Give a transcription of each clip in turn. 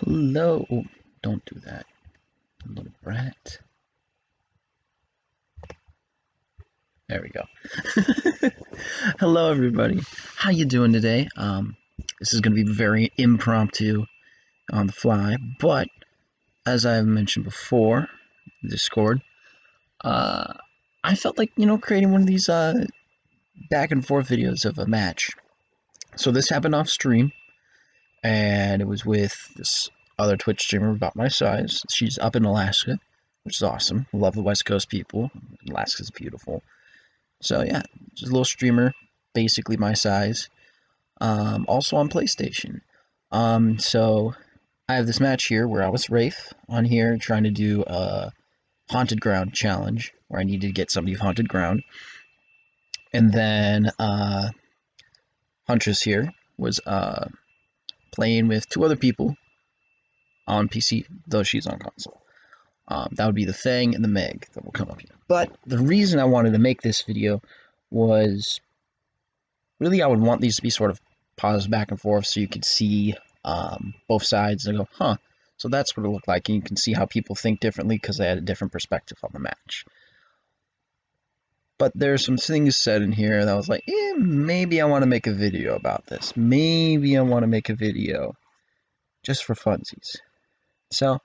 Hello. Oh, don't do that, little brat. There we go. Hello, everybody. How you doing today? This is going to be very impromptu, on the fly, but as I've mentioned before, Discord, uh, I felt like creating one of these back and forth videos of a match. So this happened off stream, and it was with this other Twitch streamer about my size. She's up in Alaska, which is awesome. Love the West Coast people. Alaska's beautiful. So yeah, just a little streamer, basically my size. Also on PlayStation. So I have this match here where I was Wraith on here trying to do a Haunted Ground challenge where I needed to get somebody of Haunted Ground. And then Huntress here was playing with two other people on PC, though she's on console. That would be the Fang and the Meg that will come up here. But the reason I wanted to make this video was really I would want these to be sort of paused back and forth so you could see both sides and go, huh, so that's what it looked like. And you can see how people think differently because they had a different perspective on the match. But there's some things said in here that I was like, maybe I want to make a video about this. Maybe I want to make a video just for funsies. So,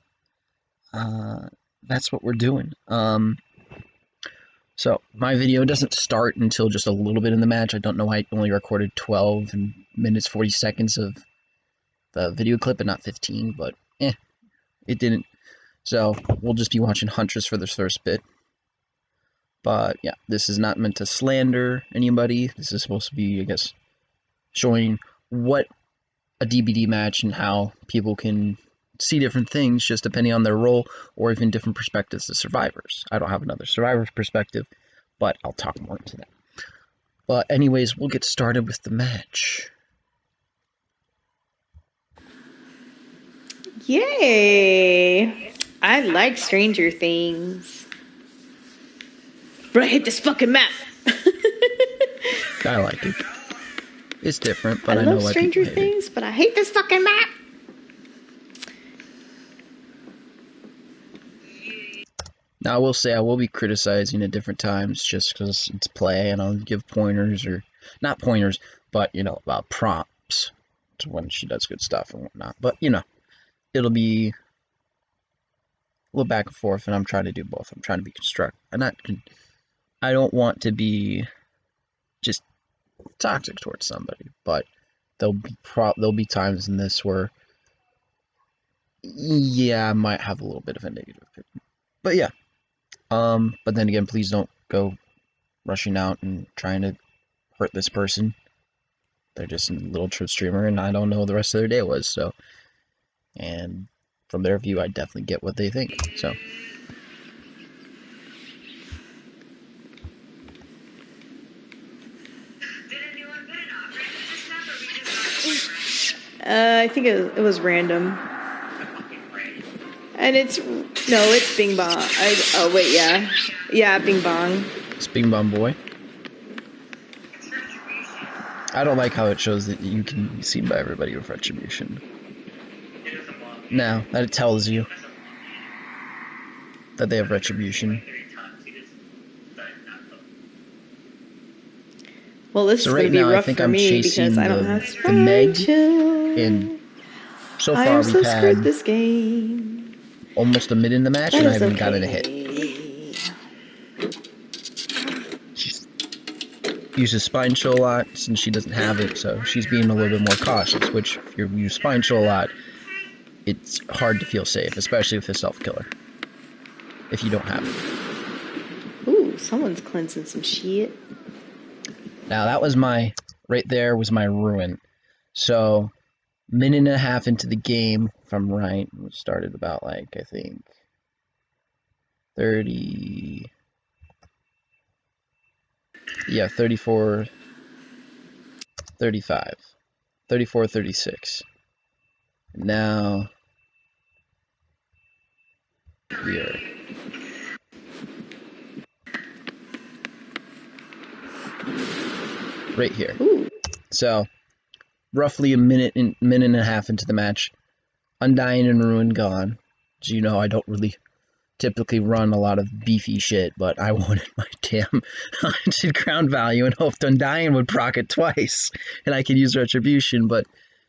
that's what we're doing. So my video doesn't start until just a little bit in the match. I don't know why I only recorded 12 minutes 40 seconds of the video clip and not 15, but it didn't. So we'll just be watching Huntress for this first bit. But yeah, this is not meant to slander anybody. This is supposed to be, I guess, showing what a DBD match and how people can see different things just depending on their role or even different perspectives as survivors. I don't have another survivor's perspective, but I'll talk more into that. But anyways, we'll get started with the match. Yay! I like Stranger Things. But I hate this fucking map. I like it. It's different, but I know love why Stranger people hate Things, but I hate this fucking map. Now, I will say I will be criticizing at different times just because it's play, and I'll give pointers, or not pointers, but, about prompts to when she does good stuff and whatnot. But, it'll be a little back and forth, and I'm trying to do both. I'm trying to be constructive. I don't want to be just toxic towards somebody, but there'll be times in this where, yeah, I might have a little bit of a negative opinion. But yeah. But then again, please don't go rushing out and trying to hurt this person. They're just a little streamer, and I don't know what the rest of their day was, so. And from their view, I definitely get what they think, so. I think it was random. And it's Bing Bong. Oh wait, yeah, Bing Bong. It's Bing Bong Boy. I don't like how it shows that you can be seen by everybody with retribution. Now that it tells you that they have retribution. Well, this is going to be rough for me because I don't have the Meg, and so far we've had this game. Almost a minute in the match, and I haven't gotten a hit. She uses Spine Chill a lot since she doesn't have it, so she's being a little bit more cautious, which if you use Spine Chill a lot, it's hard to feel safe, especially with a self-killer, if you don't have it. Ooh, someone's cleansing some shit. Now, that was right there was my ruin. So, minute and a half into the game, if I'm right, it started about, I think, 30... Yeah, 34, 35, 34, 36. Now, here. Right here. Ooh. So, roughly a minute and a half into the match, Undying and Ruin gone. So you know I don't really typically run a lot of beefy shit, but I wanted my damn haunted ground value and hoped Undying would proc it twice, and I could use Retribution,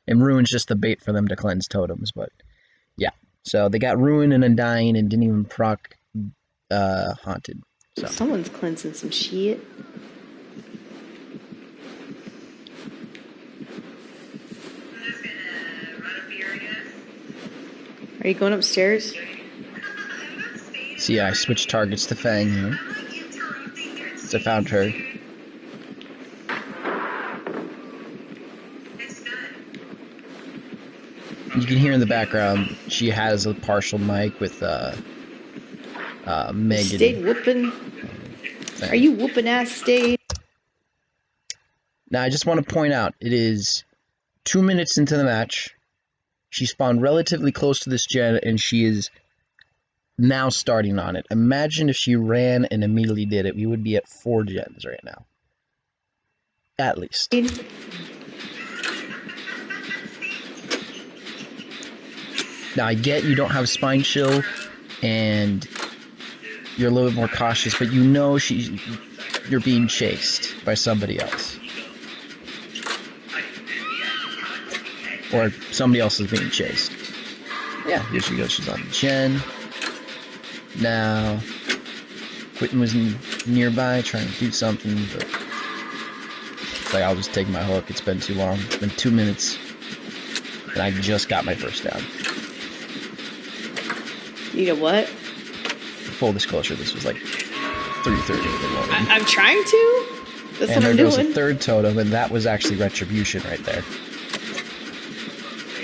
and Ruin's just the bait for them to cleanse totems, but yeah. So they got Ruin and Undying and didn't even proc Haunted. So Someone's cleansing some shit. Are you going upstairs? so yeah, I switched targets to Fang here. So I found her. You can hear in the background she has a partial mic with Megan. Stayed whooping. Are you whooping ass Stayed? Now I just want to point out it is 2 minutes into the match. She spawned relatively close to this gen and she is now starting on it. Imagine if she ran and immediately did it. We would be at 4 gens right now. At least. Now I get you don't have Spine Chill and you're a little bit more cautious, but you know you're being chased by somebody else. Or somebody else is being chased. Yeah, here she goes. She's on gen. Now, Quentin was nearby trying to do something, but it's like, I'll just take my hook. It's been too long. It's been 2 minutes, and I just got my first down. You know what? Full disclosure, this was like 3:30 in the morning. I'm trying to. That's and what I'm doing. And there goes a third totem, and that was actually Retribution right there.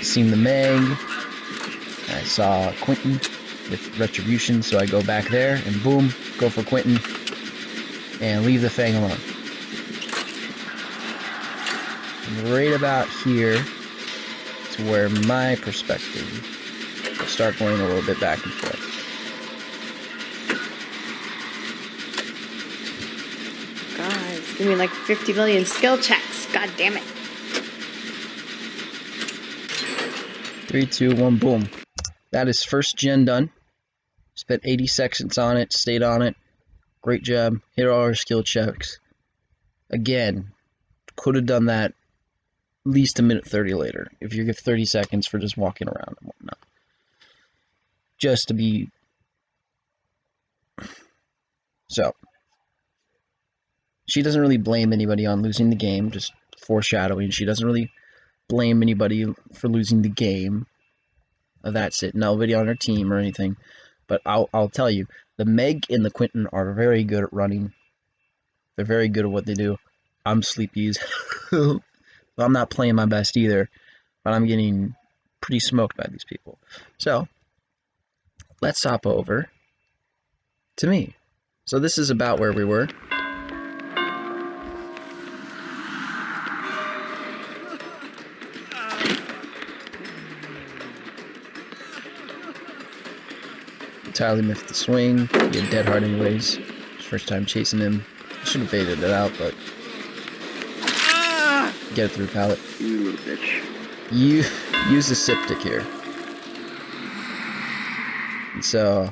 Seen the Meg. I saw Quentin with Retribution, so I go back there, and boom, go for Quentin, and leave the Fang alone. And right about here is where my perspective will start going a little bit back and forth. Guys, give me like 50 million skill checks. God damn it. 3, 2, 1, boom. That is first gen done. Spent 80 seconds on it, stayed on it. Great job. Hit all our skill checks. Again, could have done that at least a minute 30 later. If you give 30 seconds for just walking around and whatnot. Just to be... So. She doesn't really blame anybody on losing the game, just foreshadowing. She doesn't really blame anybody for losing the game. That's it. Nobody on her team or anything. But I'll tell you, the Meg and the Quentin are very good at running. They're very good at what they do. I'm sleepy as hell. I'm not playing my best either, but I'm getting pretty smoked by these people. So, let's hop over to me. So this is about where we were. Entirely missed the swing. He had dead hard anyways. First time chasing him. I should have baited it out, but get it through pallet. You little bitch. You use the Septic here. And so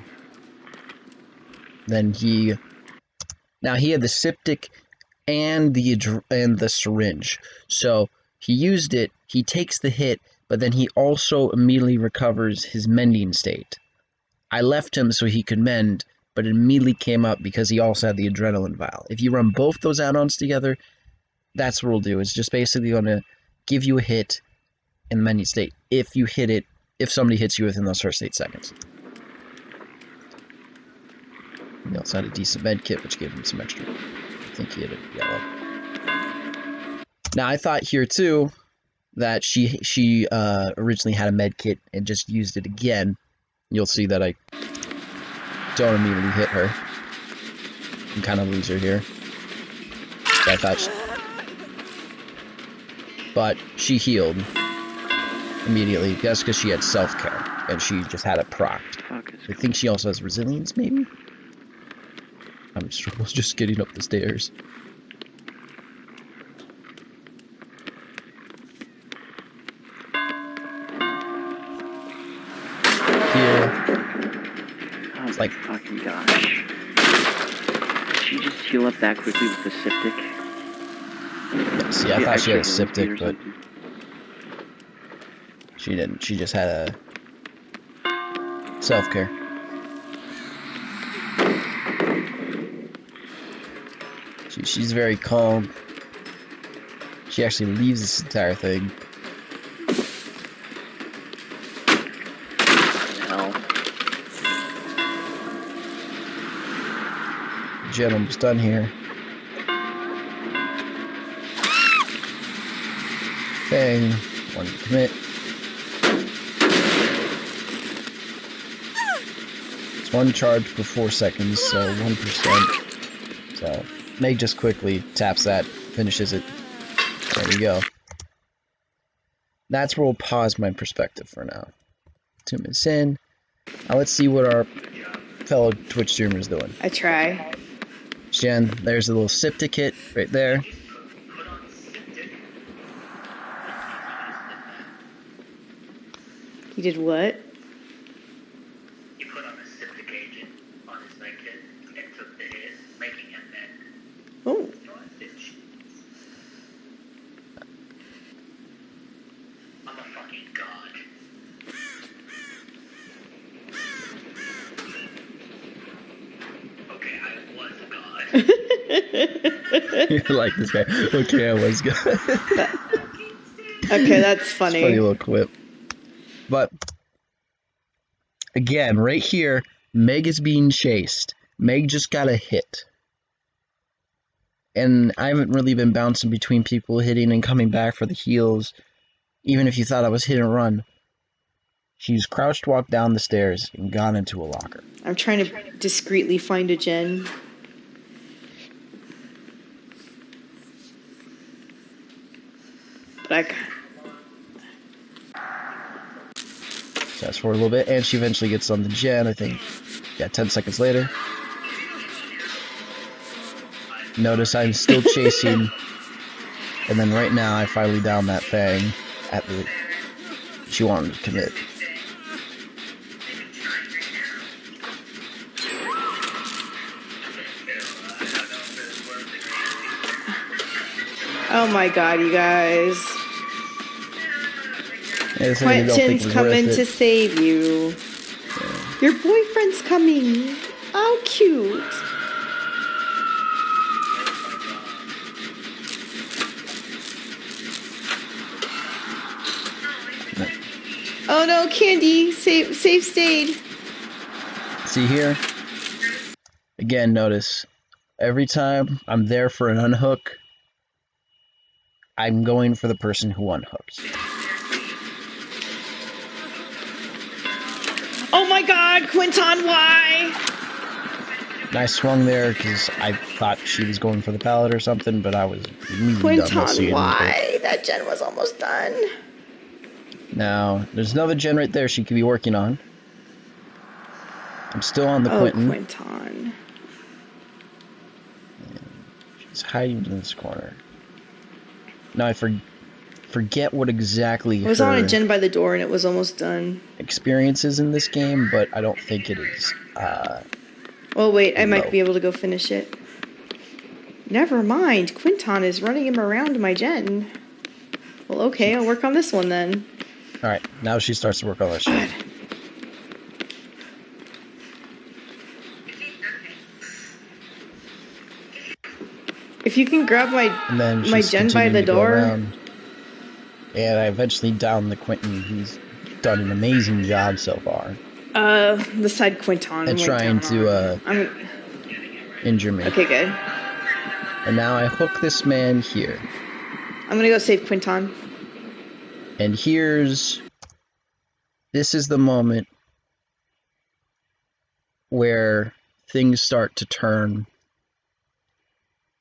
then he had the Septic and the syringe. So he used it, he takes the hit, but then he also immediately recovers his mending state. I left him so he could mend, but it immediately came up because he also had the adrenaline vial. If you run both those add-ons together, that's what it'll do. It's just basically going to give you a hit in the mending state if somebody hits you within those first 8 seconds. He also had a decent med kit, which gave him some extra. I think he had a yellow. Now, I thought here, too, that she originally had a med kit and just used it again. You'll see that I don't immediately hit her. I'm kind of a loser here. So I thought but she healed immediately. That's because she had self-care, and she just had it procced. I think she also has resilience, maybe? I'm just getting up the stairs. Like, fucking gosh. Did she just heal up that quickly with the septic? see, I thought she had a septic, but something. she didn't. She just had a self-care. She's very calm. She actually leaves this entire thing. Hell. Jen almost done here. Bang. One to commit. It's one charge per 4 seconds, so 1%. So Meg just quickly taps that, finishes it. There we go. That's where we'll pause my perspective for now. 2 minutes in. Now let's see what our fellow Twitch streamer is doing. I try. Jen, there's a little septic kit right there. He did what? He put on a septic agent on his naked and took the hit, making him dead. Oh. I'm a fucking god. Okay, I was a god. You like this guy. Okay, I was good. Okay, that's It's a funny. funny little quip. But, again, right here, Meg is being chased. Meg just got a hit. And I haven't really been bouncing between people hitting and coming back for the heals, even if you thought I was hit and run. She's crouched walked down the stairs and gone into a locker. I'm trying to discreetly find a gen. But Fast forward a little bit, and she eventually gets on the gen, I think, 10 seconds later. Notice I'm still chasing, and then right now I finally down that Fang at the... She wanted to commit. oh my god, you guys. Yeah, Quentin's coming to save you. Your boyfriend's coming. Oh, cute. Oh no, Candy, safe stayed. See here? Again, notice, every time I'm there for an unhook, I'm going for the person who unhooked. Oh my god, Quinton, why? And I swung there because I thought she was going for the pallet or something, but I was really dumb not seeing Quinton, anything. why? That gen was almost done. Now, there's another gen right there she could be working on. I'm still on the Quentin. Quinton. She's hiding in this corner. Now I forget what exactly I was on a gen by the door and it was almost done. experience is in this game, but I don't think it is. Well, wait, I might low. be able to go finish it. Never mind, Quinton is running him around my gen. Well, okay, I'll work on this one then. Alright, now she starts to work on that shit. If you can grab my gen by the door. And I eventually downed the Quentin. He's done an amazing job so far. The side Quinton. And trying to injure me. Okay, good. And now I hook this man here. I'm gonna go save Quinton. And this is the moment where things start to turn.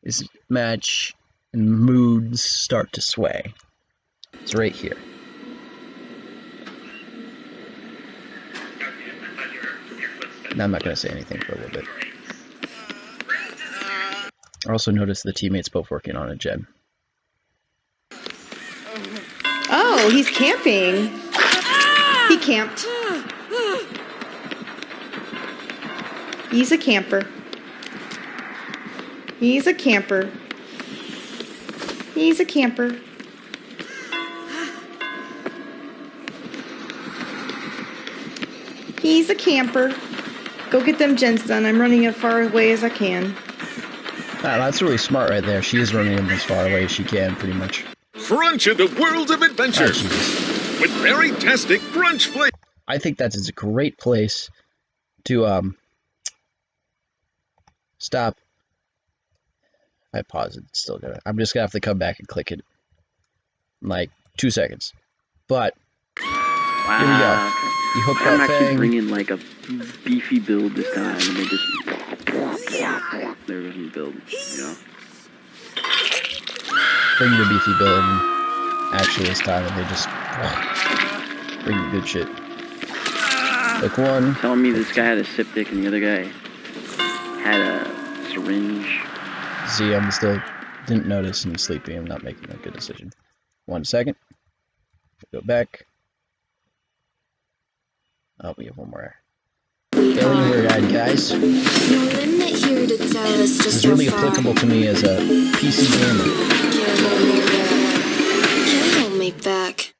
This match and moods start to sway. It's right here. Now I'm not going to say anything for a little bit. I also noticed the teammates both working on a gen. Oh, he's camping. He camped. He's a camper. He's a camper. He's a camper. He's a camper. Go get them gens done. I'm running as far away as I can. Ah, that's really smart right there. She is running as far away as she can, pretty much. Crunch into worlds of adventure Oh, Jesus. with very-tastic crunch flavor. I think that is a great place to, stop. I paused it. It's still gonna. I'm just gonna have to come back and click it in like 2 seconds. But Wow. here we go. You hook I'm that actually thing. bringing like a beefy build this time, and they just there goes my build. You know. Bring the beefy build. And actually, this time, and they just bring the good shit. Hook one. Telling me this guy had a septic and the other guy had a syringe. See, I'm still didn't notice and sleepy. I'm not making a good decision. 1 second. Go back. Oh, we have one more. Alien Weird Eyed, guys. No limit here to tell us This just is really how far. applicable to me as a PC gamer. Can't hold me back.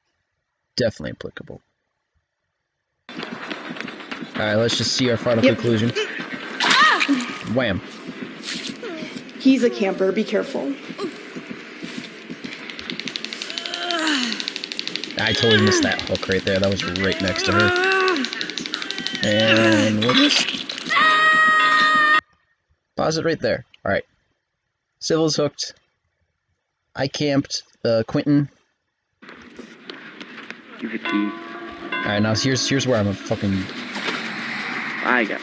Definitely applicable. Alright, let's just see our final conclusion. Wham. He's a camper. Be careful. I totally missed that hook right there. That was right next to her. And whoops. Pause it right there. Alright. Civil's hooked. I camped. Quentin. Give a key. Alright, now here's where I'm a fucking... I got.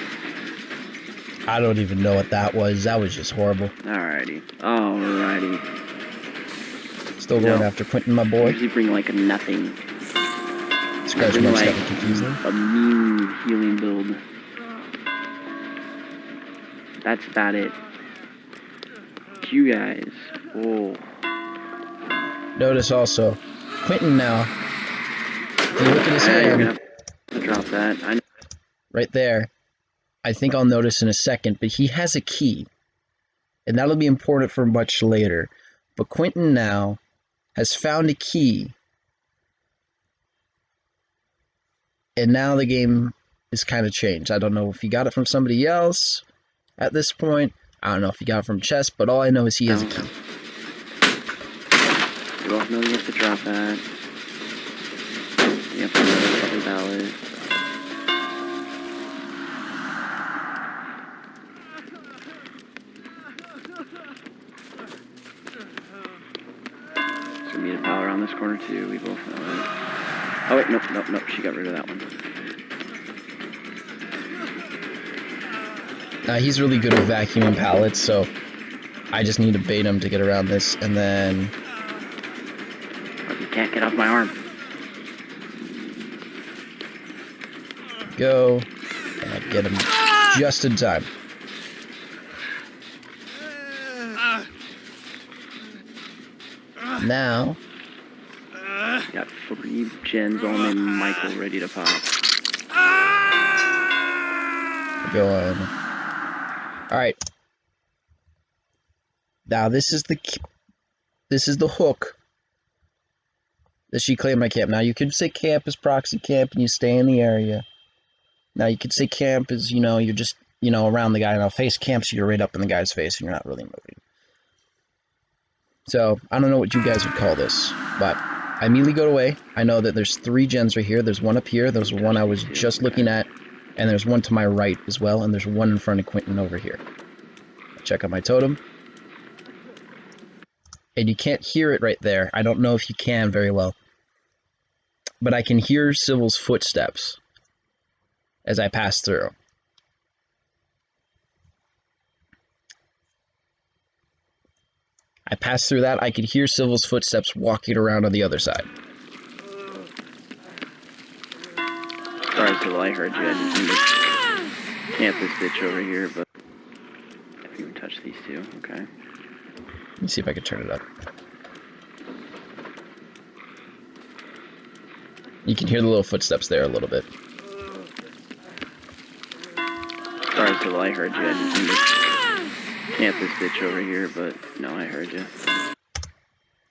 I don't even know what that was. That was just horrible. Alrighty. Alrighty. Still going No. after Quentin, my I boy. usually bring like a nothing. Scratch Bring marks like got me confused there. a mean healing build. That's about it. You guys. Oh. Notice also, Quentin now, if you look at his Yeah, you're hand, gonna have to drop that. I know. right there, I think I'll notice in a second, but he has a key. And that'll be important for much later. But Quentin now has found a key. And now the game is kind of changed. I don't know if he got it from somebody else at this point. I don't know if he got it from chess, but all I know is he has a key. You both know you have to drop that. You have to know the other ballot. So we need a pal around this corner too. We both know it. Oh wait, nope. She got rid of that one. He's really good with vacuuming pallets, so I just need to bait him to get around this, and then Oh, you can't get off my arm. go, and I get him just in time. Now, Got 3 gens all named Michael ready to pop. go on. Alright. Now this is the hook that she claimed my camp. Now you could say camp is proxy camp and you stay in the area. Now you could say camp is, you're just, around the guy. Now face camp, so you're right up in the guy's face and you're not really moving. So, I don't know what you guys would call this, but I immediately go away. I know that there's 3 gens right here. There's one up here. There's one I was just looking at. And there's one to my right as well. And there's one in front of Quentin over here. Check out my totem. And you can't hear it right there. I don't know if you can very well. But I can hear Civil's footsteps as I pass through. I passed through that. I could hear Civil's footsteps walking around on the other side. Sorry, Civil, I heard you. I just need to camp this bitch over here, but if you would touch these two, okay. Let me see if I can turn it up. You can hear the little footsteps there a little bit. Sorry, Civil, I heard you. I didn't mean to camp this bitch over here, but no, I heard you.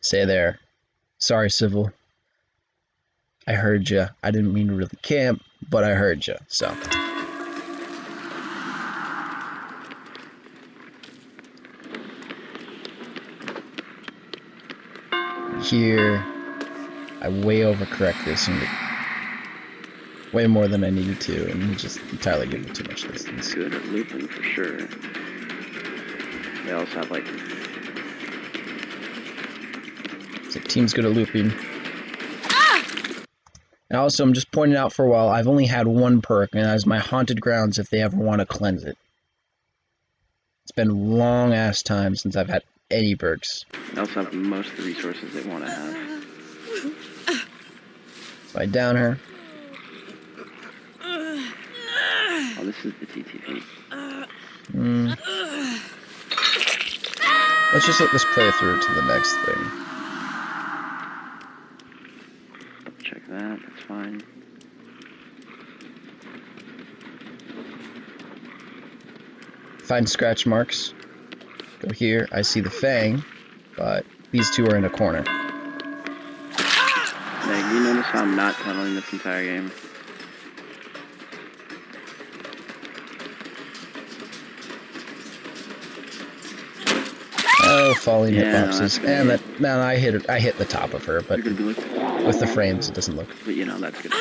Say there. Sorry, Civil. I heard you. I didn't mean to really camp, but I heard you, so. Here, I way overcorrect this and way more than I needed to, and just entirely give it too much distance. Good at looping for sure. They also have like. So team's good at looping. And also, I'm just pointing out for a while, I've only had one perk, and that is my Haunted Grounds if they ever want to cleanse it. It's been long-ass time since I've had any perks. They also have most of the resources they want to have. So I down her. Oh, this is the TTP. Let's just let this play through to the next thing. Check that, that's fine. Find scratch marks. Go here. I see the Fang, but these two are in a corner. Meg, you notice how I'm not tunneling this entire game? Oh, falling Yeah, hitboxes. no, And that, man, I hit the top of her, but You're gonna be like, with the frames, it doesn't look. but you know, that's good.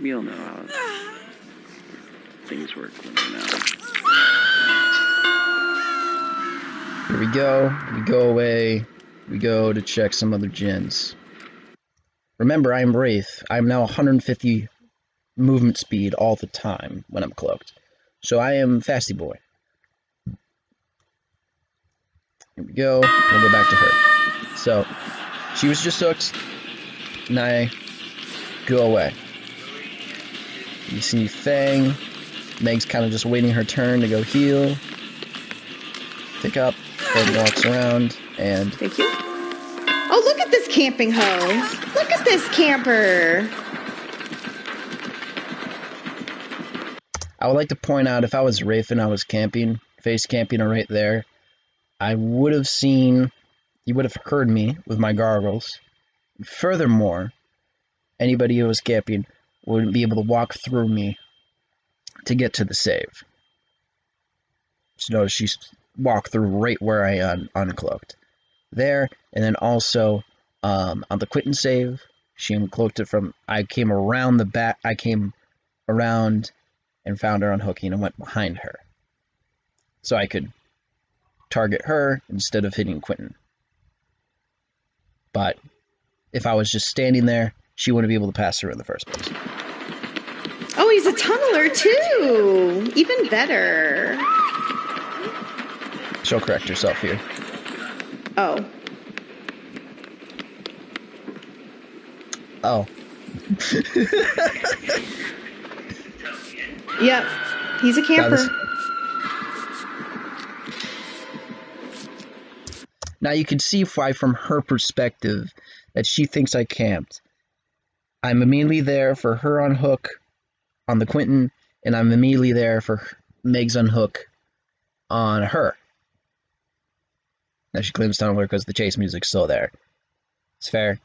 We all know how things work when they're not. Here we go. We go away. We go to check some other gens. Remember, I'm Wraith. I'm now 150 movement speed all the time when I'm cloaked. So I am Fasty Boy. Here we go. We'll go back to her. So, she was just hooked. And I go away. You see Fang. Meg's kind of just waiting her turn to go heal. Pick up. Fang walks around. And Thank you. Oh, look at this camping hoe. Look at this camper. I would like to point out, if I was Wraith and I was camping, face camping right there, I would have seen, you would have heard me with my goggles. Furthermore, anybody who was camping wouldn't be able to walk through me to get to the save. So notice she walked through right where I uncloaked. There, and then also on the Quentin save, she uncloaked it from, I came around the back, I came around and found her unhooking and went behind her. So I could target her instead of hitting Quentin. But if I was just standing there, she wouldn't be able to pass through in the first place. Oh, he's a tunneler too. Even better. She'll correct herself here. Oh. Oh. Yep. He's a camper. Now you can see why, from her perspective, that she thinks I camped. I'm immediately there for her unhook on the Quentin, and I'm immediately there for Meg's unhook on her. Now she claims tunneler because the chase music's still there. It's fair.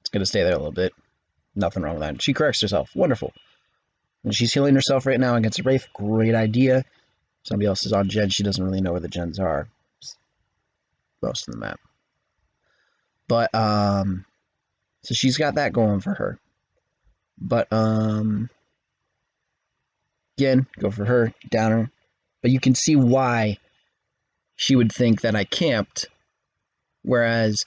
It's gonna stay there a little bit. Nothing wrong with that. She corrects herself. Wonderful. And she's healing herself right now against a Wraith. Great idea. Somebody else is on gen. She doesn't really know where the gens are. Most of the map. But, so she's got that going for her. But, again, go for her, down her. But you can see why she would think that I camped, whereas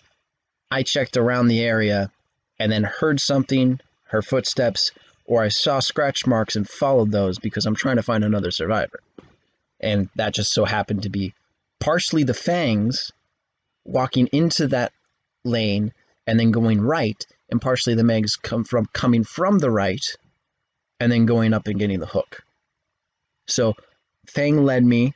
I checked around the area and then heard something, her footsteps, or I saw scratch marks and followed those because I'm trying to find another survivor. And that just so happened to be partially the Fangs walking into that lane and then going right, and partially the Megs coming from the right and then going up and getting the hook. So Fang led me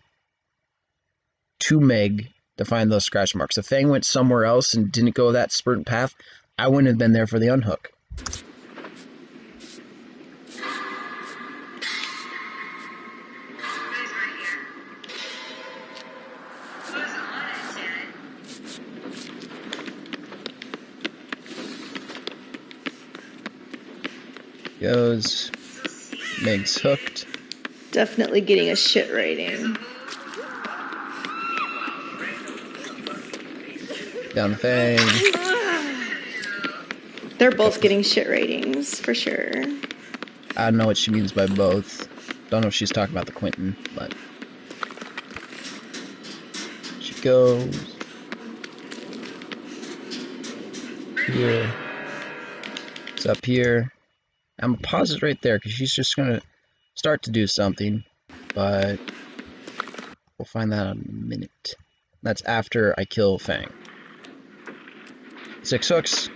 to Meg to find those scratch marks. If Fang went somewhere else and didn't go that sprint path, I wouldn't have been there for the unhook. Goes. Meg's hooked. Definitely getting a shit rating. Down the Fang. They're both getting shit ratings, for sure. I don't know what she means by both. Don't know if she's talking about the Quentin, but... She goes... Here. It's up here. I'm gonna pause it right there, because she's just gonna start to do something, but... We'll find that in a minute. That's after I kill Fang. 6 hooks.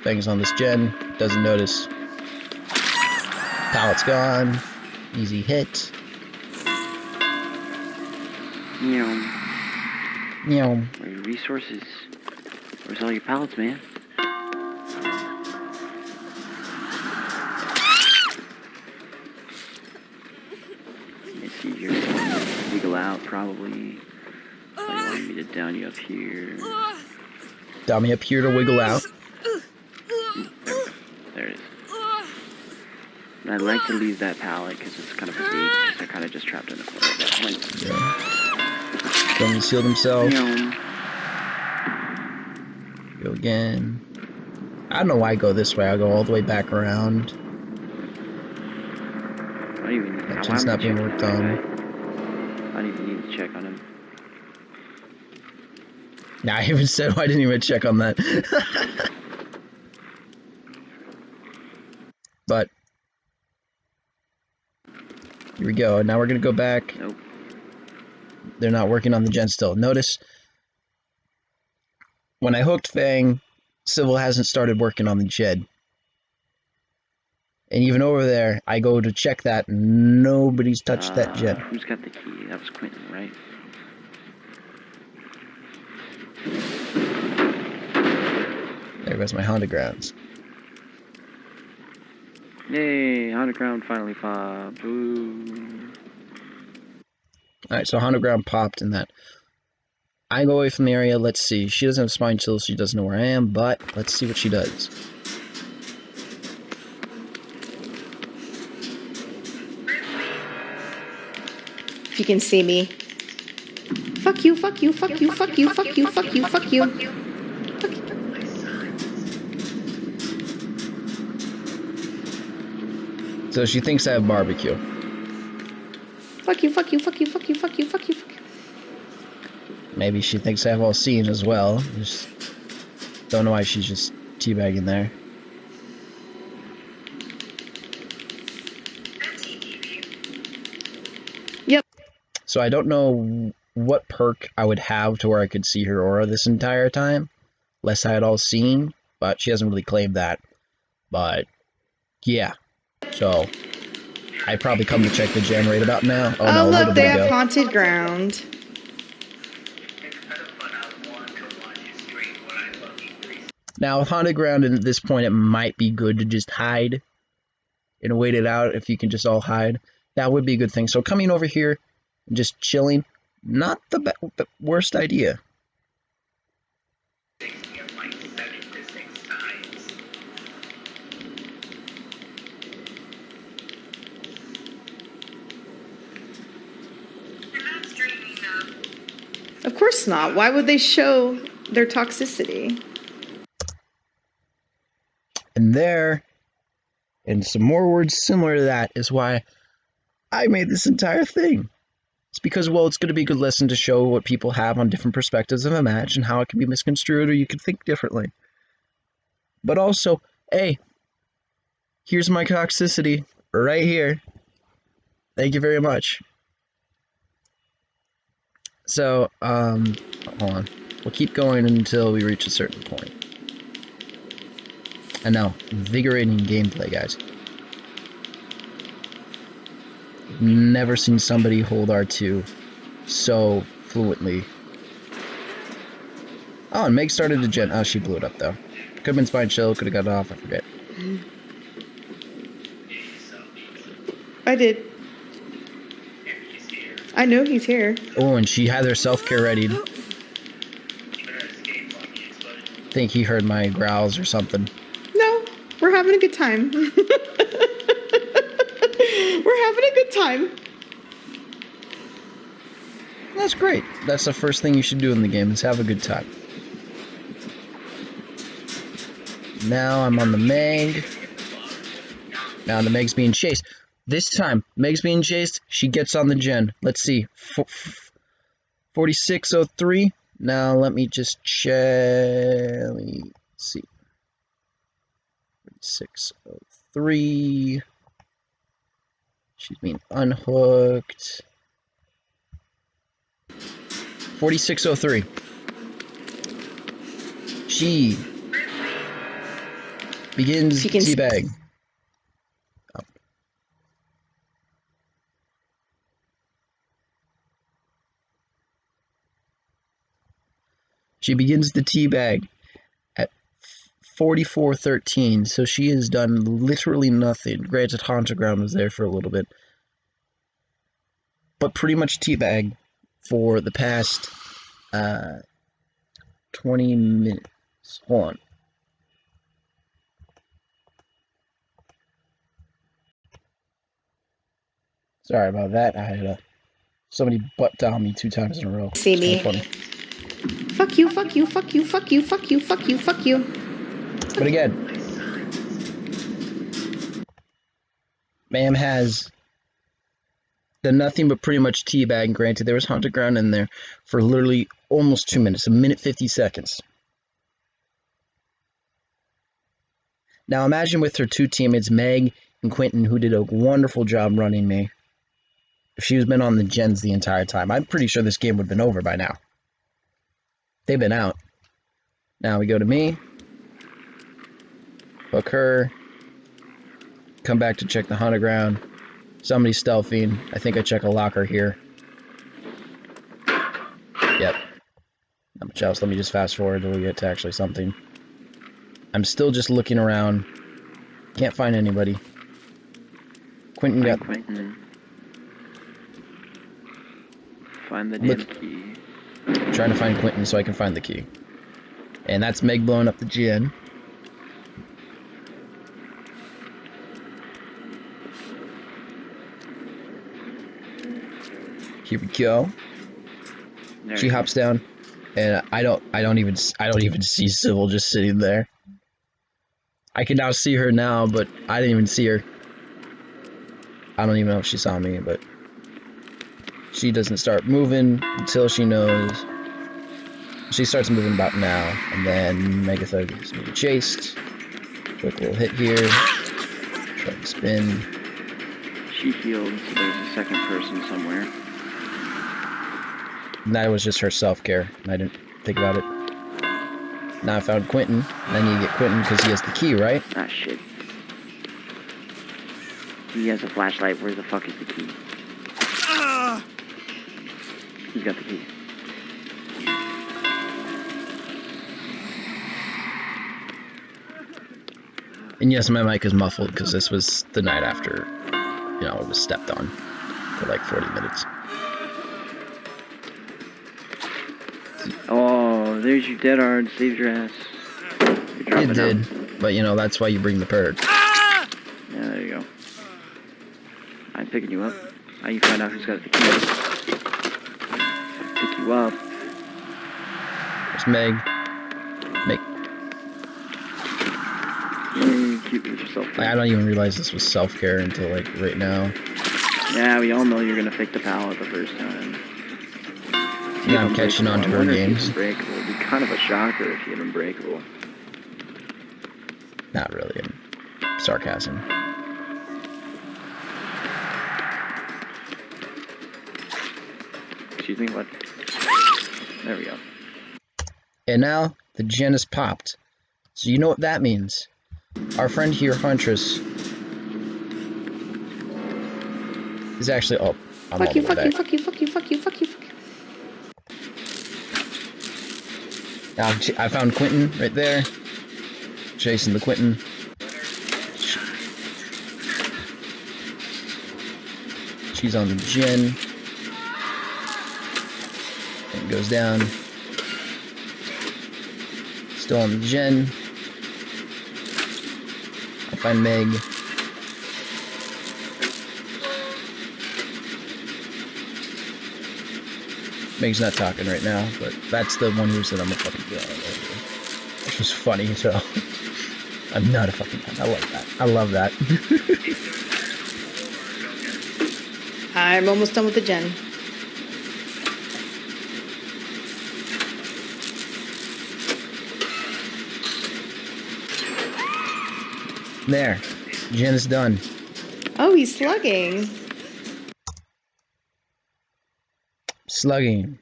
Fang's on this gen. Doesn't notice. Pallet's gone. Easy hit. Meow. Meow. Where are your resources? Where's all your pallets, man? Let me see here. Wiggle out, probably. Oh, you want me to down you up here? Down me up here to wiggle out. There it is. And I'd like to leave that pallet because it's kind of a big, because they're kind of just trapped in the corner at that point. Yeah. Don't seal themselves. Meow. Go again. I don't know why I go this way. I'll go all the way back around. I don't even, That gen's not being worked on. I don't even need to check on him. Nah, I even said I didn't even check on that. But here we go. Now we're gonna go back. Nope. They're not working on the gen still. Notice when I hooked Fang, Civil hasn't started working on the gen. And even over there, I go to check that, and nobody's touched that gen. Who's got the key? That was Quentin, right? There goes my Honda Grounds. Yay, Honda Crown finally popped. Ooh. Alright, so Honda Ground popped in that. I go away from the area, let's see. She doesn't have spine chills, she doesn't know where I am, but let's see what she does. If you can see me. Fuck you, fuck you, fuck you, fuck you, fuck you, fuck you, fuck you. Fuck you. So she thinks I have barbecue. Fuck you, fuck you, fuck you, fuck you, fuck you, fuck you, fuck you. Maybe she thinks I have all seen as well. Just don't know why she's just teabagging there. Yep. So I don't know what perk I would have to where I could see her aura this entire time, less I had all seen, but she hasn't really claimed that. But yeah, so I probably come to check the gen right about now. Oh no, a little Look, bit they ago. have haunted ground. It's kind of fun. I want to watch you stream when I fucking play. Now with haunted ground at this point, it might be good to just hide and wait it out. If you can just all hide, that would be a good thing. So coming over here and just chilling, not the worst idea. Takes me like 7 to 6 times. You're not streaming though. Of course not. Why would they show their toxicity? And there, and some more words similar to that, is why I made this entire thing. It's because, well, it's going to be a good lesson to show what people have on different perspectives of a match and how it can be misconstrued or you can think differently. But also, hey, here's my toxicity right here. Thank you very much. So, hold on. We'll keep going until we reach a certain point. I know, invigorating gameplay, guys. Never seen somebody hold R2 so fluently. Oh, and Meg started to gen. Oh, she blew it up though. Could have been spine chill, could have got it off, I forget. I did. I know he's here. Oh, and she had her self-care readied. Think he heard my growls or something. No, we're having a good good time. We're having a good time. That's great. That's the first thing you should do in the game, is have a good time. Now I'm on the Meg. Now the Meg's being chased. This time, Meg's being chased. She gets on the gen. Let's see. 4603. Now let me just check. Let me see. 4603. She's being unhooked. 4603. She begins teabag. Oh. She begins the teabag at 4413, so she has done literally nothing. Granted, Haunted Ground was there for a little bit, but pretty much teabag for the past 20 minutes. Hold on. Sorry about that. I had somebody butt down me 2 times in a row. See me. It's kinda funny. Fuck you, fuck you, fuck you, fuck you, fuck you, fuck you, fuck you. But again, Ma'am has done nothing but pretty much teabag. Granted, there was Haunted Ground in there for literally almost 2 minutes, 1 minute 50 seconds. Now imagine with her 2 teammates, Meg and Quentin, who did a wonderful job running me. If she was been on the gens the entire time, I'm pretty sure this game would have been over by now. They've been out. Now we go to me. Hook her. Come back to check the Haunted Ground. Somebody's stealthing. I think I check a locker here. Yep. Not much else. Let me just fast forward till we get to actually something. I'm still just looking around. Can't find anybody. Quentin got... Quentin. Find the damn key. Trying to find Quentin so I can find the key. And that's Meg blowing up the gen. Here we go. She hops down, and I don't even see Sybil just sitting there. I can now see her now, but I didn't even see her. I don't even know if she saw me, but she doesn't start moving until she knows. She starts moving about now, and then Megatha is being chased. Quick little hit here. Try to spin. She healed, so there's a second person somewhere. And that was just her self-care. I didn't think about it. Now I found Quentin. And I need to get Quentin because he has the key, right? Ah, shit. He has a flashlight. Where the fuck is the key? He's got the key. And yes, my mic is muffled because this was the night after, you know, it was stepped on for like 40 minutes. Oh, there's your dead hard. Saved your ass. It did, but you know, that's why you bring the purge. Yeah, there you go. I'm picking you up. How you find out who's got the key? Pick you up. There's Meg. Meg. Keep with yourself. I don't even realize this was self-care until like right now. Yeah, we all know you're gonna fake the pallet the first time. Yeah, I'm catching on to her games. Unbreakable. It'd be kind of a shocker if you had Unbreakable. Not really. Sarcasm. Excuse me, what? There we go. And now the gen is popped. So you know what that means. Our friend here, Huntress, is actually... Oh, I'm Fuck all you, the way fuck you, back. fuck you, fuck you, fuck you, fuck you, fuck you. Now, I found Quentin right there. Chasing the Quentin. She's on the gen. It goes down. Still on the gen. I find Meg. Meg's not talking right now, but that's the one who said I'm a fucking villain. Which was funny, so I'm not a fucking villain. I like that. I love that. I'm almost done with the gen. There. Gen's done. Oh, he's slugging. Slugging.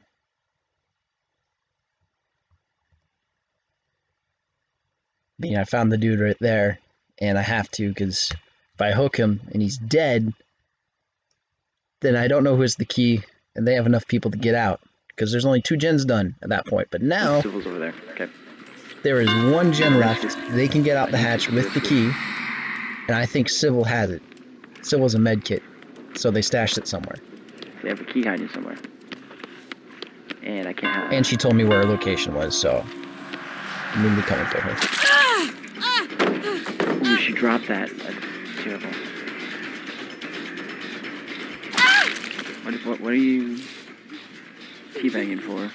I mean, I found the dude right there, and I have to, because if I hook him and he's dead, then I don't know who has the key, and they have enough people to get out, because there's only 2 gens done at that point. But now, Civil's over there. Okay. there is 1 gen left. They can get out the hatch with the key, and I think Civil has it. Civil's a med kit, so they stashed it somewhere. They have a key hiding somewhere. And I can't have. And she told me where her location was, so I'm going to be coming for her. Ooh, she dropped that. That's terrible. What are you teabagging for?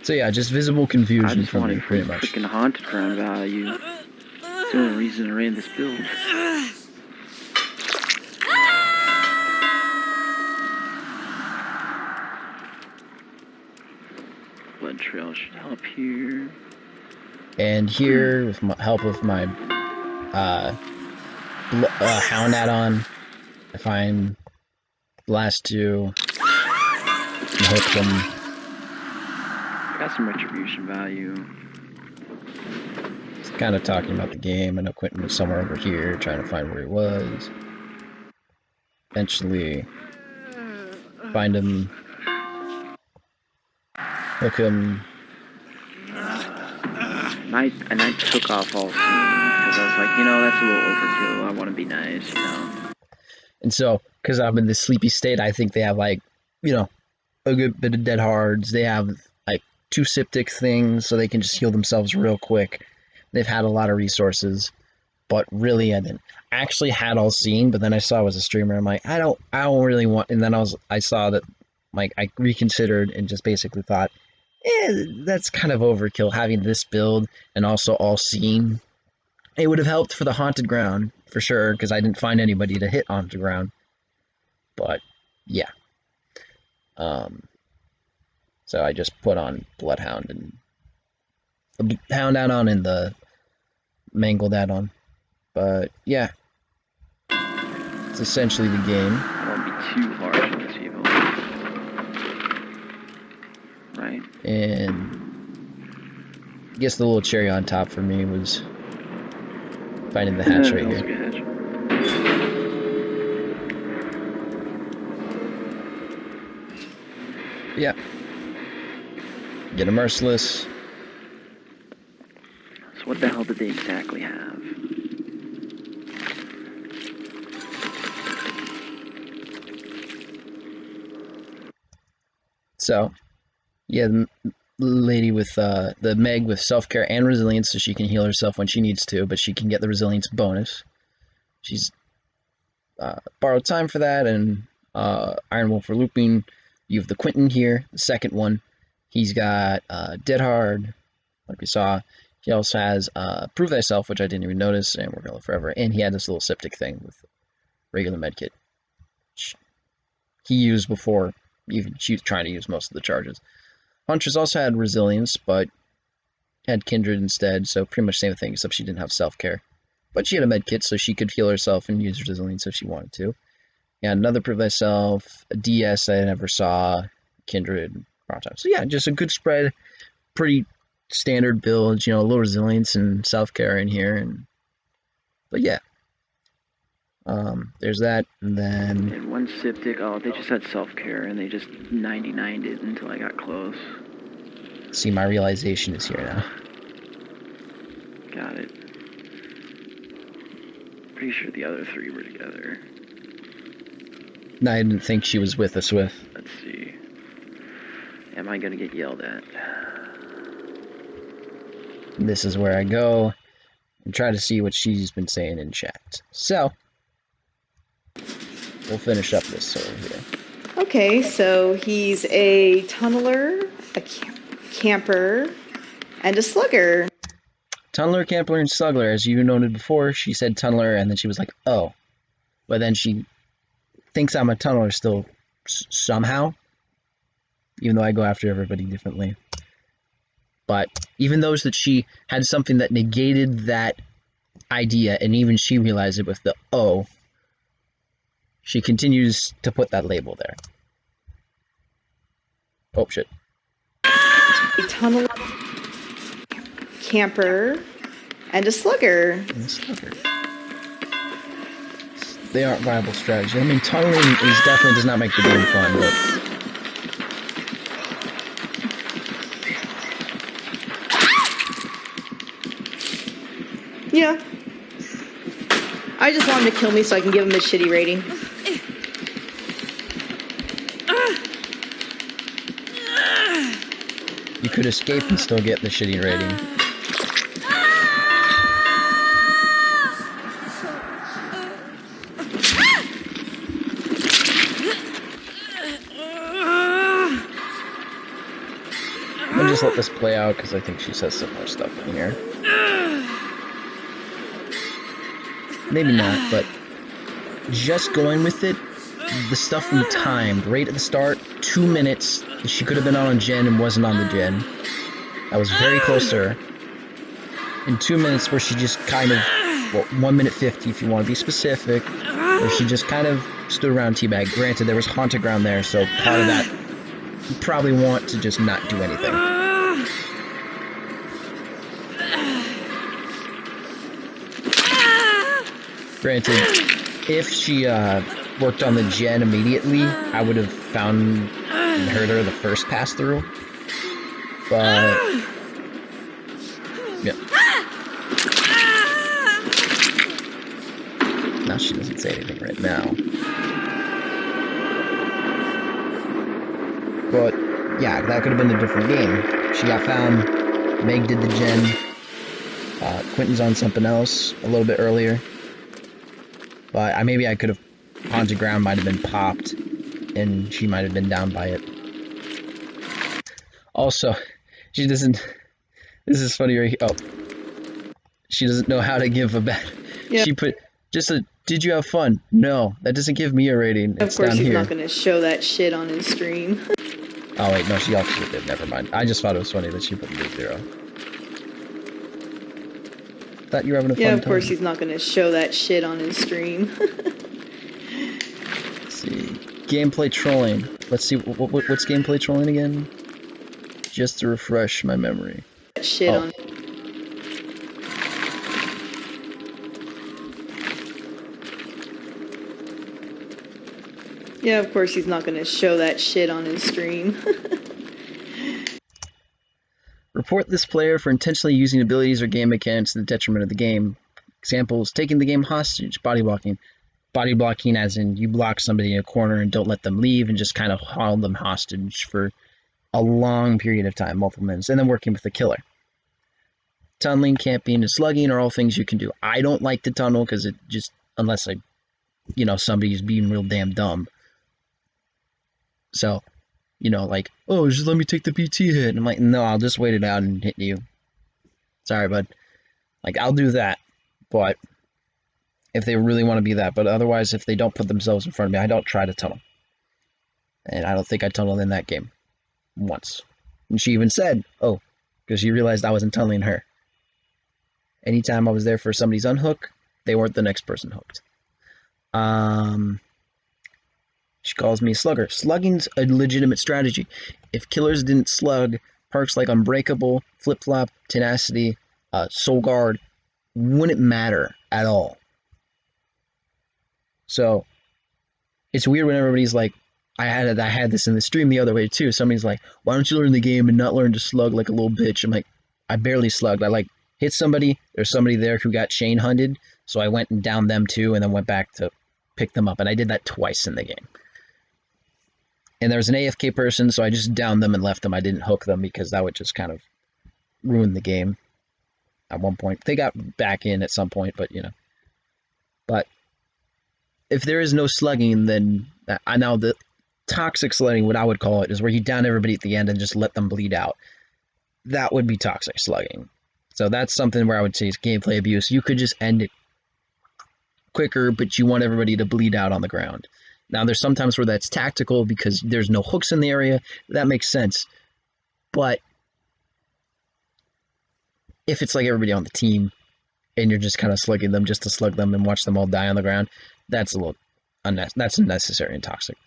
So yeah, just visible I confusion just from me, wanted pretty much. freaking haunted ground value. It's the only reason I ran this build. Blood trail should help here. And here, with help of my hound add-on, I find the last 2 and hook them. Got some retribution value. It's kind of talking about the game. I know Quentin was somewhere over here trying to find where he was. Eventually, find him, hook him. And I took off all scene because I was like, that's a little overkill. I want to be nice, And so, because I'm in this sleepy state, I think they have a good bit of dead hards. They have 2 septic things, so they can just heal themselves real quick. They've had a lot of resources, but really, I didn't. I actually had all seen, but then I saw I was a streamer. I'm like, I don't really want. And then I saw that, I reconsidered and just basically thought, that's kind of overkill having this build and also all seen. It would have helped for the haunted ground for sure, because I didn't find anybody to hit haunted ground. But yeah. So I just put on Bloodhound and the Hound add-on and the Mangled add-on. But yeah, it's essentially the game. I don't want to be too harsh on this evil. Right? And I guess the little cherry on top for me was finding the hatch right here. Hatch. Yeah. Get a Merciless. So what the hell did they exactly have? So, yeah, the lady with the Meg with self-care and resilience, so she can heal herself when she needs to, but she can get the resilience bonus. She's borrowed time for that, and Iron Wolf for looping. You have the Quentin here, the second one. He's got Dead Hard, like we saw. He also has Prove Thyself, which I didn't even notice, and We're Gonna Live Forever. And he had this little septic thing with regular medkit. He used before even she was trying to use most of the charges. Huntress also had Resilience, but had Kindred instead, so pretty much same thing, except she didn't have self-care. But she had a medkit, so she could heal herself and use Resilience if she wanted to. Yeah, another Prove Thyself, a DS I never saw, Kindred, time. So yeah, just a good spread, pretty standard build, a little resilience and self-care in here, but yeah. There's that, and then... And one Siptic, they just had self-care, and they just 99'd it until I got close. See, my realization is here now. Got it. Pretty sure the other 3 were together. No, I didn't think she was with us with. Let's see. Am I gonna get yelled at? this is where I go and try to see what she's been saying in chat. So, we'll finish up this over here. Okay, so he's a tunneler, a camper, and a slugger. Tunneler, camper, and slugger. As you noted before, she said tunneler, and then she was like, oh. But then she thinks I'm a tunneler still somehow, even though I go after everybody differently. But even those that she had something that negated that idea, and even she realized it with the O, she continues to put that label there. Oh, shit. A tunneler, camper, and a slugger. And a slugger. They aren't viable strategies. I mean, tunneling is definitely does not make the game fun, but... Yeah. I just want him to kill me so I can give him a shitty rating. You could escape and still get the shitty rating. I'm gonna just let this play out because I think she says some more stuff in here. Maybe not, but just going with it, the stuff we timed right at the start, 2 minutes, she could have been on Gen and wasn't on the Gen. I was very close to her. In 2 minutes where she just kind of, well, 1 minute 50 if you want to be specific, where she just kind of stood around teabag. Granted, there was haunted ground there, so part of that, you probably want to just not do anything. Granted, if she worked on the Gen immediately, I would have found and heard her the first pass through. But yeah. Now she doesn't say anything right now. But yeah, that could have been a different game. She got found. Meg did the Gen. Quentin's on something else a little bit earlier. But maybe I could have... Haunted ground might have been popped, and she might have been down by it. Also, she doesn't... This is funny right here. Oh. She doesn't know how to give a bad... Yeah. She put... Just a... Did you have fun? No. That doesn't give me a rating. It's of course, down he's here. not going to show that shit on his screen. Oh, wait. No, she actually did. Never mind. I just thought it was funny that she put the 0. Thought you were having a fun time. Yeah, of course he's not going to show that shit on his screen. Let's see. Gameplay trolling. Let's see. What's gameplay trolling again? Just to refresh my memory. That shit on... Yeah, of course he's not going to show that shit on his screen. Report this player for intentionally using abilities or game mechanics to the detriment of the game. Examples: taking the game hostage, body blocking. Body blocking as in you block somebody in a corner and don't let them leave and just kind of hold them hostage for a long period of time, multiple minutes, and then working with the killer. Tunneling, camping, and slugging are all things you can do. I don't like to tunnel because it just, unless somebody's being real damn dumb. So, like, oh, just let me take the PT hit. And I'm like, no, I'll just wait it out and hit you. Sorry, bud. Like, I'll do that, but if they really want to be that. But otherwise, if they don't put themselves in front of me, I don't try to tunnel. And I don't think I tunneled in that game once. And she even said, oh, because she realized I wasn't tunneling her. Anytime I was there for somebody's unhook, they weren't the next person hooked. She calls me a slugger. Slugging's a legitimate strategy. If killers didn't slug, perks like Unbreakable, Flip-Flop, Tenacity, Soul Guard wouldn't matter at all. So, it's weird when everybody's like, I had this in the stream the other way too. Somebody's like, why don't you learn the game and not learn to slug like a little bitch? I'm like, I barely slugged. I hit somebody, there's somebody there who got chain hunted, so I went and downed them too and then went back to pick them up. And I did that twice in the game. And there was an AFK person, so I just downed them and left them. I didn't hook them because that would just kind of ruin the game. at one point. They got back in at some point, but But if there is no slugging, then I know the toxic slugging, what I would call it, is where you down everybody at the end and just let them bleed out. That would be toxic slugging. So that's something where I would say is gameplay abuse. You could just end it quicker, but you want everybody to bleed out on the ground. Now, there's sometimes where that's tactical because there's no hooks in the area. That makes sense. But if it's like everybody on the team and you're just kind of slugging them just to slug them and watch them all die on the ground, that's a little that's unnecessary and toxic.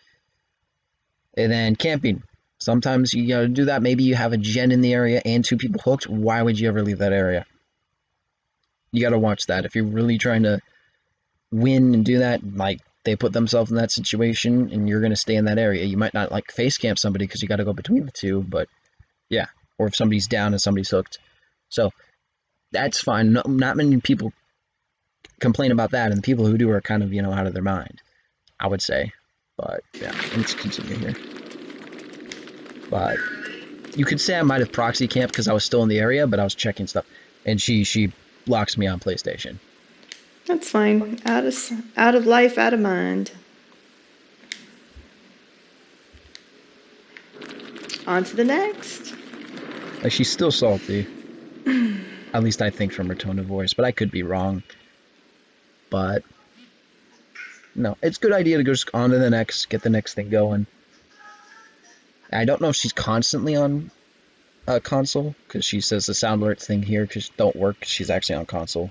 And then camping. Sometimes you gotta do that. Maybe you have a gen in the area and 2 people hooked. Why would you ever leave that area? You gotta watch that. If you're really trying to win and do that, like they put themselves in that situation and you're gonna stay in that area. You might not like face camp somebody because you gotta go between the two, but yeah. Or if somebody's down and somebody's hooked. So that's fine. Not many people complain about that, and the people who do are kind of, out of their mind, I would say. But yeah, let's continue here. But you could say I might have proxy camped because I was still in the area, but I was checking stuff, and she blocks me on PlayStation. That's fine. Out of life, out of mind. On to the next. Like, she's still salty. At least I think from her tone of voice, but I could be wrong. But no, it's a good idea to go just on to the next, get the next thing going. I don't know if she's constantly on console, because she says the sound alerts thing here because don't work. She's actually on console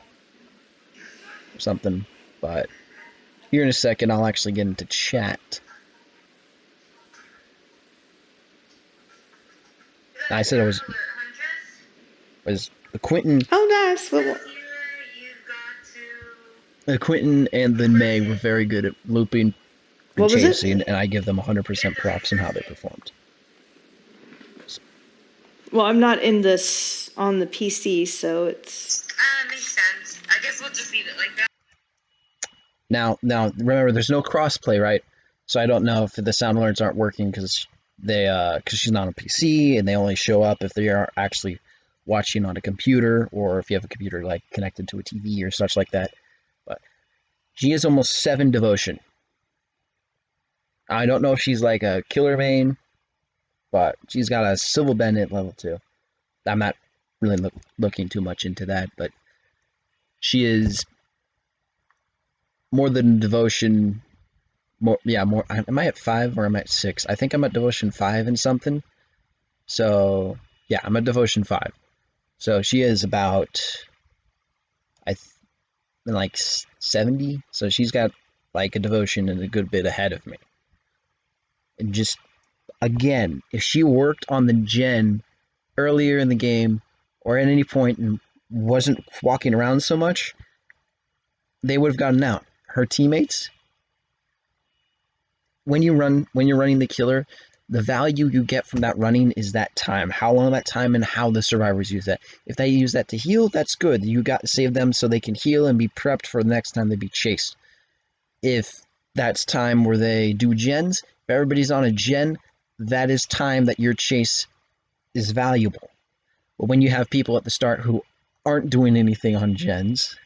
or something. But here in a second, I'll actually get into chat. I said it was Quentin. Oh, nice. Well, Quentin and then May were very good at looping and what was it? chasing, and I give them 100% props on how they performed. Well, I'm not in this on the PC, so it's... Makes sense. I guess we'll just leave it like that. Now, remember, there's no crossplay, right? So I don't know if the sound alerts aren't working because she's not on PC and they only show up if they are actually watching on a computer, or if you have a computer like connected to a TV or such like that. But she is almost 7 devotion. I don't know if she's like a killer main, but she's got a civil bandit level 2. I'm not really looking too much into that, but she is more than devotion. More. Am I at 5 or am I at 6? I think I'm at devotion 5 and something. So yeah, I'm at devotion 5. So she is about like 70. So she's got like a devotion and a good bit ahead of me. And just again, if she worked on the gen earlier in the game or at any point and wasn't walking around so much, they would have gotten out. Her teammates, when you're running the killer, the value you get from that running is that time, how long that time, and how the survivors use that. If they use that to heal, that's good. You got to save them so they can heal and be prepped for the next time they be chased. If that's time where they do gens, if everybody's on a gen, that is time that your chase is valuable. But when you have people at the start who aren't doing anything on gens,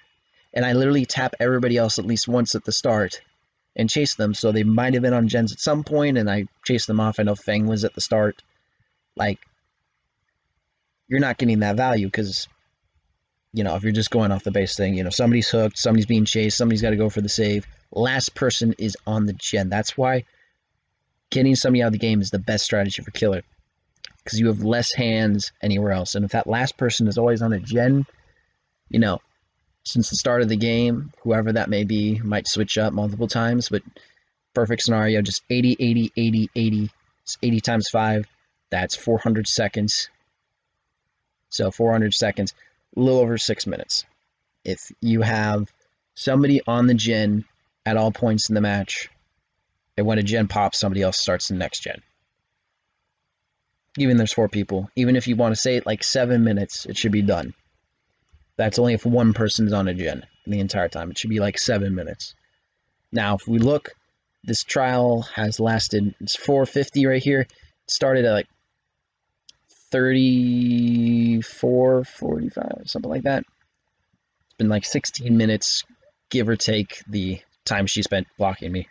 and I literally tap everybody else at least once at the start and chase them, so they might have been on gens at some point, and I chased them off. I know Fang was at the start. Like, you're not getting that value because, if you're just going off the base thing, somebody's hooked, somebody's being chased, somebody's got to go for the save. Last person is on the gen. That's why getting somebody out of the game is the best strategy for killer, because you have less hands anywhere else. And if that last person is always on a gen, since the start of the game, whoever that may be might switch up multiple times, but perfect scenario, just 80, 80, 80, 80. It's 80 times 5. That's 400 seconds. So 400 seconds, a little over 6 minutes. If you have somebody on the gen at all points in the match, and when a gen pops, somebody else starts the next gen. Even there's 4 people. Even if you want to say it like 7 minutes, it should be done. That's only if one person's on a gen the entire time. It should be like 7 minutes. Now, if we look, this trial has lasted, it's 450 right here. It started at like 34, 45, something like that. been like 16 minutes, give or take the time she spent blocking me.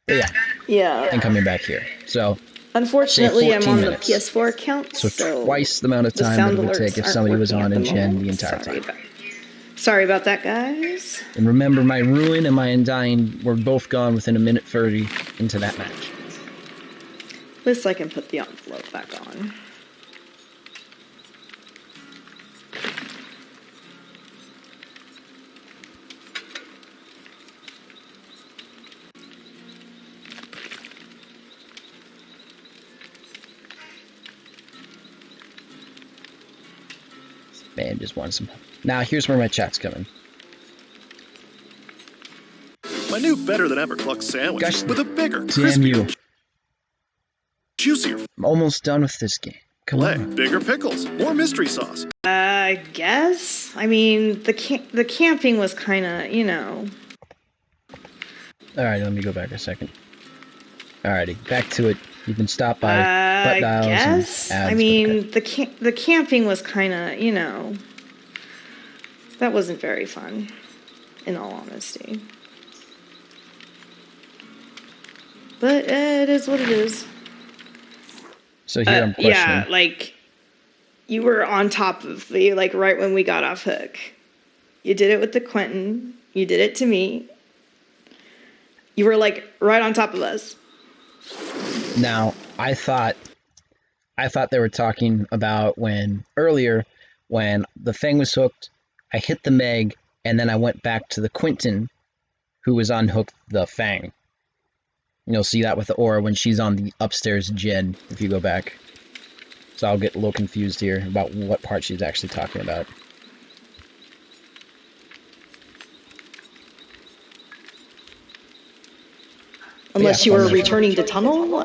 But yeah, Yeah. and coming back here. So, Unfortunately, I'm 14 on minutes. the PS4 account, So so twice the amount of the time that sound it would take alerts if aren't somebody was working on at a the gen moment. the entire time. Sorry about that, guys. And remember, my Ruin and my Undying were both gone within a minute 30 into that match. At least I can put the envelope back on. Man, just wanted some. Now, here's where my chat's coming. My new better than ever cluck sandwich Gosh, with a bigger, damn crispier, you. juicier I'm almost done with this game. Come fillet, on. bigger pickles, more mystery sauce. I guess. I mean, the camping was kind of, you know. Alright, let me go back a second. Alrighty, back to it. You've been stopped by butt I dials guess. and ads. I mean, the camping was kind of, you know. That wasn't very fun, in all honesty. But it is what it is. So here I'm questioning. Yeah, like, you were on top of me, like, right when we got off Hook. You did it with the Quentin. You did it to me. You were, like, right on top of us. Now, I thought they were talking about earlier when the Fang was hooked, I hit the Meg, and then I went back to the Quentin, who was unhooked the Fang. You'll see that with the aura when she's on the upstairs gen, if you go back. So I'll get a little confused here about what part she's actually talking about. Unless you were returning to tunnel,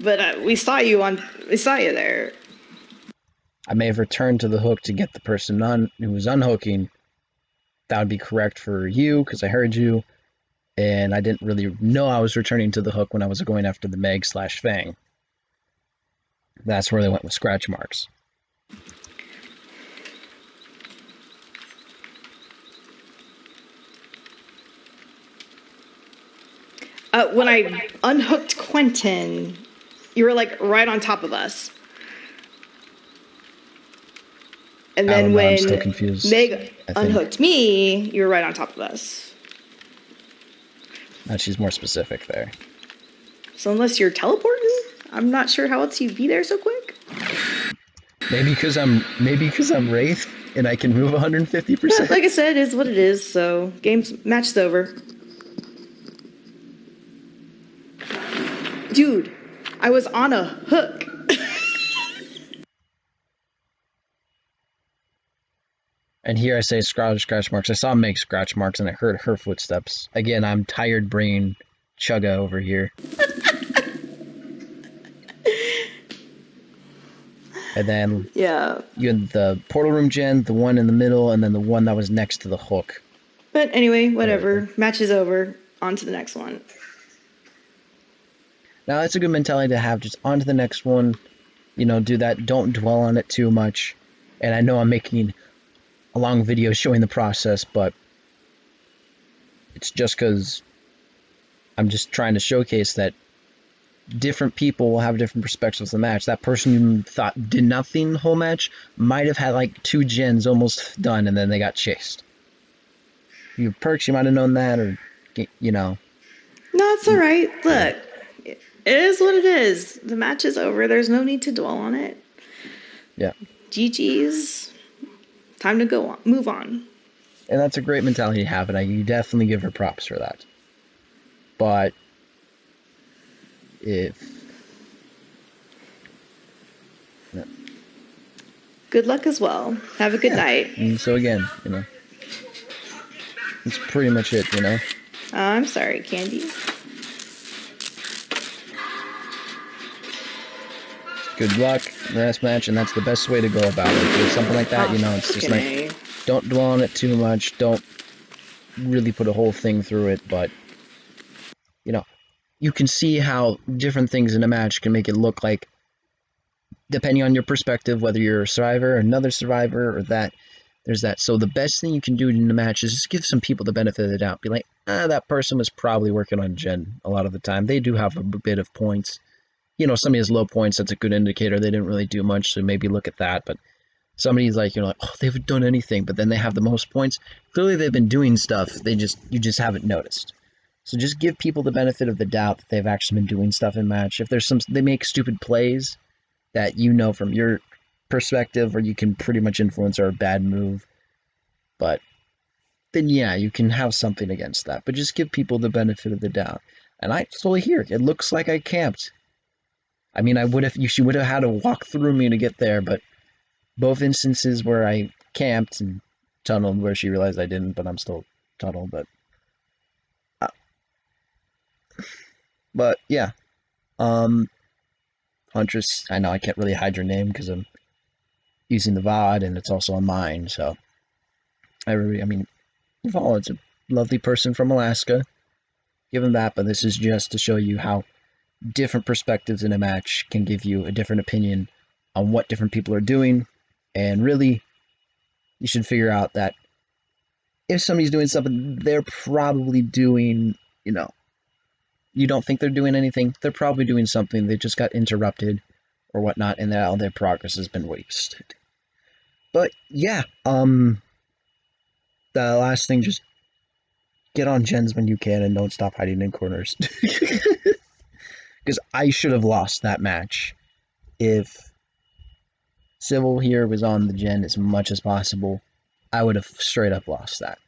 but we saw you there. I may have returned to the hook to get the person who was unhooking. That would be correct for you, because I heard you, and I didn't really know I was returning to the hook when I was going after the Meg/Fang. That's where they went with scratch marks. When I unhooked Quentin, you were like right on top of us. And then when I'm still confused, Meg unhooked me, you were right on top of us. Now she's more specific there. So unless you're teleporting, I'm not sure how else you'd be there so quick. Maybe because I'm Wraith and I can move 150%. Like I said, it is what it is. So match's over. Dude, I was on a hook. And here I say scratch marks. I saw Meg scratch marks and I heard her footsteps. Again, I'm tired brain chugga over here. And then yeah, you had the portal room gen, the one in the middle, and then the one that was next to the hook. But anyway, whatever. Match is over. On to the next one. Now that's a good mentality to have. Just on to the next one. You know, do that. Don't dwell on it too much. And I know I'm making a long video showing the process, but it's just because I'm just trying to showcase that different people will have different perspectives of the match. That person you thought did nothing the whole match might have had like 2 gens almost done, and then they got chased. Your perks, you might have known that, or you know. No, it's all right. Look, it is what it is. The match is over. There's no need to dwell on it. Yeah. GG's. Time to go on. Move on. And that's a great mentality to have, and you definitely give her props for that. But good luck as well. Have a good night. And so again, you know, that's pretty much it, you know. I'm sorry, Candy. Good luck, last match, and that's the best way to go about it. With something like that, you know, it's just like, don't dwell on it too much. Don't really put a whole thing through it, but, you know, you can see how different things in a match can make it look like, depending on your perspective, whether you're a survivor, another survivor, or that, there's that. So the best thing you can do in the match is just give some people the benefit of the doubt. Be like, that person was probably working on gen a lot of the time. They do have a bit of points. Somebody has low points, that's a good indicator. They didn't really do much, so maybe look at that. But somebody's like, oh, they haven't done anything, but then they have the most points. Clearly they've been doing stuff. You just haven't noticed. So just give people the benefit of the doubt that they've actually been doing stuff in match. If there's they make stupid plays that from your perspective, or you can pretty much influence, or a bad move. But then yeah, you can have something against that. But just give people the benefit of the doubt. And I totally hear it. It looks like I camped. I mean, she would have had to walk through me to get there, but both instances where I camped and tunneled, where she realized I didn't, but I'm still tunneled. But yeah, Huntress. I know I can't really hide your name because I'm using the VOD and it's also on mine. So I mean, Vault's a lovely person from Alaska. Give him that, but this is just to show you how different perspectives in a match can give you a different opinion on what different people are doing. And really, you should figure out that if somebody's doing something, they're probably doing, you don't think they're doing anything, they're probably doing something. They just got interrupted or whatnot, and all their progress has been wasted. But yeah, the last thing, just get on gens when you can and don't stop hiding in corners. Because I should have lost that match if Civil here was on the gen as much as possible. I would have straight up lost that.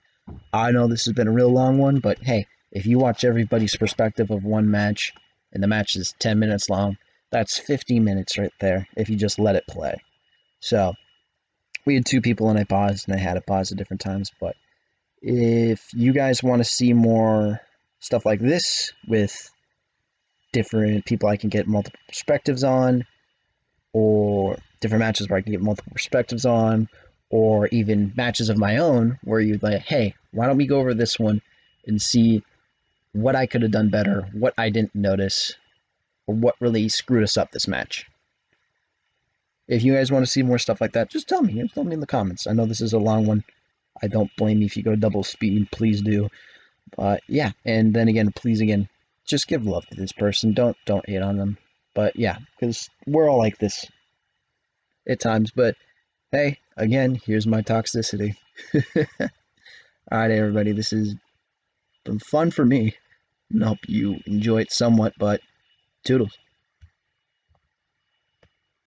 I know this has been a real long one, but hey, if you watch everybody's perspective of one match, and the match is 10 minutes long, that's 50 minutes right there if you just let it play. So, we had 2 people and I paused, and I had to pause at different times, but if you guys want to see more stuff like this with different people I can get multiple perspectives on, or different matches where I can get multiple perspectives on, or even matches of my own where you're like, hey, why don't we go over this one and see what I could have done better, what I didn't notice, or what really screwed us up this match. If you guys want to see more stuff like that, just tell me. Tell me in the comments. I know this is a long one. I don't blame you if you go double speed. Please do. But yeah, and then again, please again, just give love to this person. Don't hate on them. But yeah, because we're all like this at times. But hey, again, here's my toxicity. Alright, everybody, this has been fun for me. I hope you enjoy it somewhat, but toodles.